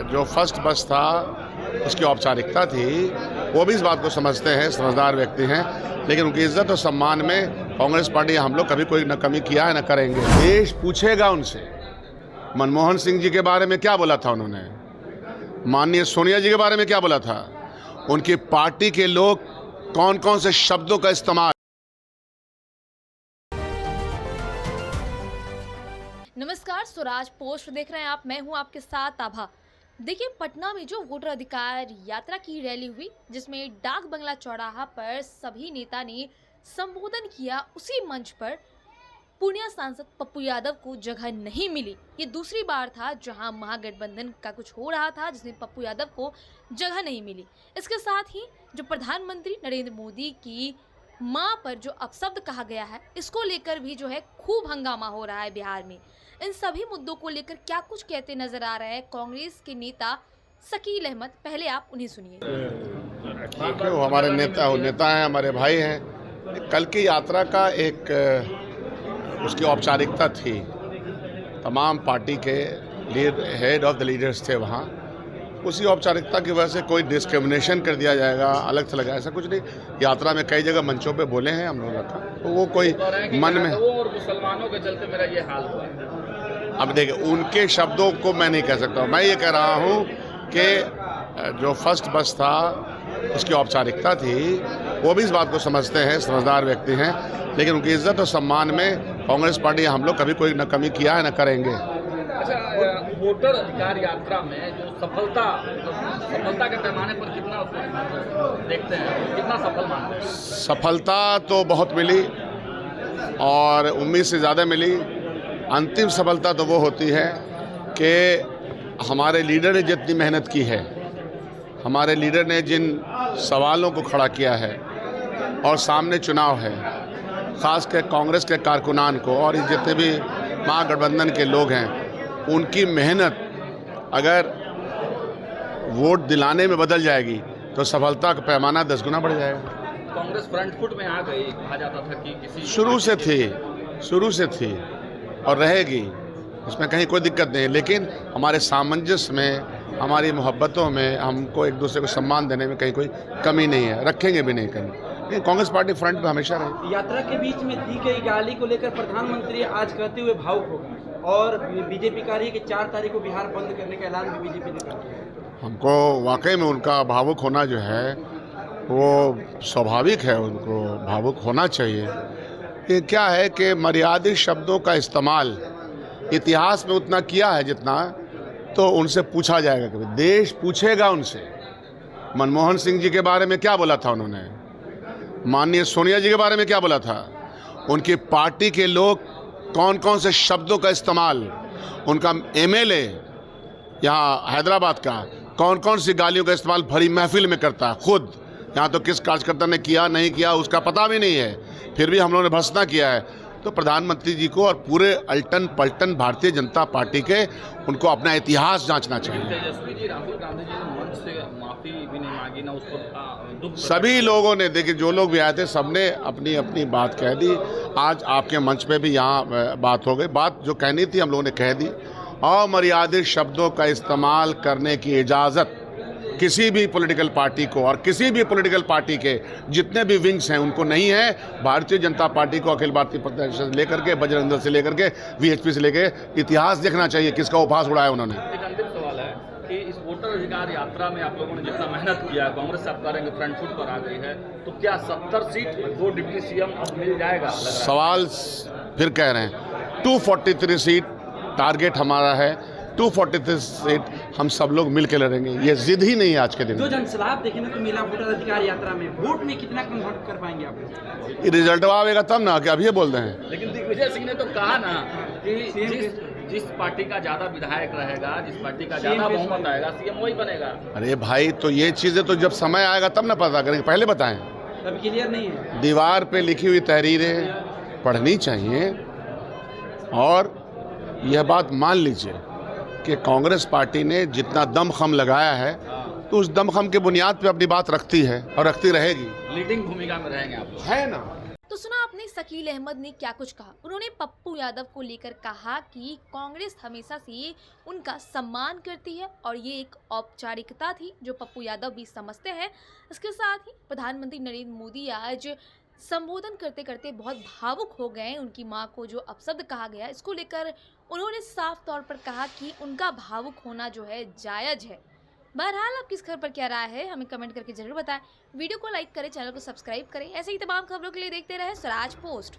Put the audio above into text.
जो फर्स्ट बस था उसकी औपचारिकता थी, वो भी इस बात को समझते हैं, समझदार व्यक्ति हैं, लेकिन उनकी इज्जत और सम्मान में कांग्रेस पार्टी हम लोग कभी कोई न कमी किया है न करेंगे। देश पूछेगा उनसे मनमोहन सिंह जी के बारे में क्या बोला था उन्होंने, माननीय सोनिया जी के बारे में क्या बोला था, उनकी पार्टी के लोग कौन कौन से शब्दों का इस्तेमाल। नमस्कार, स्वराज पोस्ट देख रहे हैं आप। मैं हूं आपके साथ आभा। देखिए, पटना में जो वोटर अधिकार यात्रा की रैली हुई, जिसमें डाक बंगला चौराहा पर सभी नेता ने संबोधन किया, उसी मंच पर पूर्णिया सांसद पप्पू यादव को जगह नहीं मिली। ये दूसरी बार था जहां महागठबंधन का कुछ हो रहा था जिसमें पप्पू यादव को जगह नहीं मिली। इसके साथ ही जो प्रधानमंत्री नरेंद्र मोदी की मां पर जो अपशब्द कहा गया है, इसको लेकर भी जो है खूब हंगामा हो रहा है बिहार में। इन सभी मुद्दों को लेकर क्या कुछ कहते नजर आ रहे हैं कांग्रेस के नेता शकील अहमद। पहले आप उन्हें सुनिए। वो हमारे नेता हैं, हमारे भाई हैं। कल की यात्रा का एक उसकी औपचारिकता थी, तमाम पार्टी के हेड ऑफ द लीडर्स थे वहाँ। उसी औपचारिकता की वजह से कोई डिस्क्रिमिनेशन कर दिया जाएगा, अलग थलग, ऐसा कुछ नहीं। यात्रा में कई जगह मंचों पे बोले हैं हम लोगों का, तो वो कोई मन में और मुसलमानों के चलते मेरा ये हाल हुआ है। अब देखिए, उनके शब्दों को मैं नहीं कह सकता। मैं ये कह रहा हूँ कि जो फर्स्ट बस था उसकी औपचारिकता थी, वो भी इस बात को समझते हैं, समझदार व्यक्ति हैं, लेकिन उनकी इज्जत और सम्मान में कांग्रेस पार्टी हम लोग कभी कोई न कमी किया है न करेंगे। अच्छा, वोटर अधिकार यात्रा में जो सफलता के पैमाने पर कितना देखते हैं, कितना सफल मानते हैं? सफलता तो बहुत मिली और उम्मीद से ज़्यादा मिली। अंतिम सफलता तो वो होती है कि हमारे लीडर ने जितनी मेहनत की है, हमारे लीडर ने जिन सवालों को खड़ा किया है और सामने चुनाव है, ख़ासकर कांग्रेस के कारकुनान को और जितने भी महागठबंधन के लोग हैं, उनकी मेहनत अगर वोट दिलाने में बदल जाएगी तो सफलता का पैमाना 10 गुना बढ़ जाएगा। कांग्रेस फ्रंट फुट में आ गई, कहा जाता था कि किसी शुरू से थी और रहेगी, इसमें कहीं कोई दिक्कत नहीं है। लेकिन हमारे सामंजस्य में, हमारी मोहब्बतों में, हमको एक दूसरे को सम्मान देने में कहीं कोई कमी नहीं है, रखेंगे भी नहीं कमी। लेकिन कांग्रेस पार्टी फ्रंट पे हमेशा रहे। यात्रा के बीच में दी गई गाली को लेकर प्रधानमंत्री आज कहते हुए भावुक हो गए और बीजेपी कह रही है कि 4 तारीख को बिहार बंद करने का ऐलान भी बीजेपी ने कर दिया। हमको वाकई में उनका भावुक होना जो है वो स्वाभाविक है, उनको भावुक होना चाहिए। ये क्या है कि मर्यादित शब्दों का इस्तेमाल इतिहास में उतना किया है जितना, तो उनसे पूछा जाएगा, कभी देश पूछेगा उनसे मनमोहन सिंह जी के बारे में क्या बोला था उन्होंने, माननीय सोनिया जी के बारे में क्या बोला था, उनकी पार्टी के लोग कौन कौन से शब्दों का इस्तेमाल, उनका एमएलए यहाँ हैदराबाद का कौन कौन सी गालियों का इस्तेमाल भरी महफिल में करता है खुद। यहाँ तो किस कार्यकर्ता ने किया नहीं किया उसका पता भी नहीं है, फिर भी हम लोगों ने भर्त्सना किया है। तो प्रधानमंत्री जी को और पूरे अल्टन पलटन भारतीय जनता पार्टी के, उनको अपना इतिहास जांचना चाहिए। तेजस्वी जी, राहुल गांधी जी ने मंच से माफी भी नहीं मांगी, ना उसको दुख। सभी लोगों ने, देखिए जो लोग भी आए थे, सबने अपनी अपनी बात कह दी। आज आपके मंच पे भी यहाँ बात हो गई, बात जो कहनी थी हम लोगों ने कह दी। अमर्यादित शब्दों का इस्तेमाल करने की इजाज़त किसी भी पॉलिटिकल पार्टी को और किसी भी पॉलिटिकल पार्टी के जितने भी विंग्स हैं उनको नहीं है। भारतीय जनता पार्टी को अखिल भारतीय परिषद से लेकर के, बजरंग दल से लेकर के, वीएचपी से लेकर इतिहास देखना चाहिए किसका उपहास उड़ाया उन्होंने। एक अंतिम सवाल है कि इस वोटर अधिकार यात्रा में आप लोगों ने जितना मेहनत किया, कांग्रेस से आप कह रहे हैं फ्रंट फुट पर आ गई है, तो क्या 70 सीट 2 डिप्टी सीएम अब मिल जाएगा? सवाल फिर कह रहे हैं, 243 सीट टारगेट हमारा है, 243 सीट हम सब लोग मिल के लड़ेंगे। ये जिद ही नहीं है आज के दिन। जो जनसलाब देखने को मिला वोटर अधिकार यात्रा में, वोट में कितना कन्वर्ट कर पाएंगे आप? ये रिजल्ट आएगा तब ना, कि अभी ये बोल रहे हैं। लेकिन दिग्विजय सिंह ने तो कहा ना कि जिस पार्टी का ज्यादा विधायक रहेगा, जिस पार्टी का ज्यादा बहुमत आएगा, सीएम वही बनेगा। अरे भाई, तो ये चीज़ें तो जब समय आएगा तब ना पता करेंगे, पहले बताएं। तब क्लियर नहीं है। दीवार पे लिखी हुई तहरीरें पढ़नी चाहिए और यह बात मान लीजिए कि कांग्रेस पार्टी ने जितना दमखम लगाया है, तो उस दमखम के बुनियाद पे अपनी बात रखती है और रखती रहेगी। लीडिंग भूमिका में रहेंगे आप लोग। है ना। तो सुना आपने शकील अहमद ने क्या कुछ कहा। उन्होंने पप्पू यादव को लेकर कहा कि कांग्रेस हमेशा से उनका सम्मान करती है और ये एक औपचारिकता थी जो पप्पू यादव भी समझते हैं। इसके साथ ही प्रधानमंत्री नरेंद्र मोदी आज संबोधन करते करते बहुत भावुक हो गए। उनकी मां को जो अपशब्द कहा गया, इसको लेकर उन्होंने साफ तौर पर कहा कि उनका भावुक होना जो है जायज़ है। बहरहाल आपकी इस खबर पर क्या राय है, हमें कमेंट करके जरूर बताएं। वीडियो को लाइक करें, चैनल को सब्सक्राइब करें। ऐसे ही तमाम खबरों के लिए देखते रहे स्वराज पोस्ट।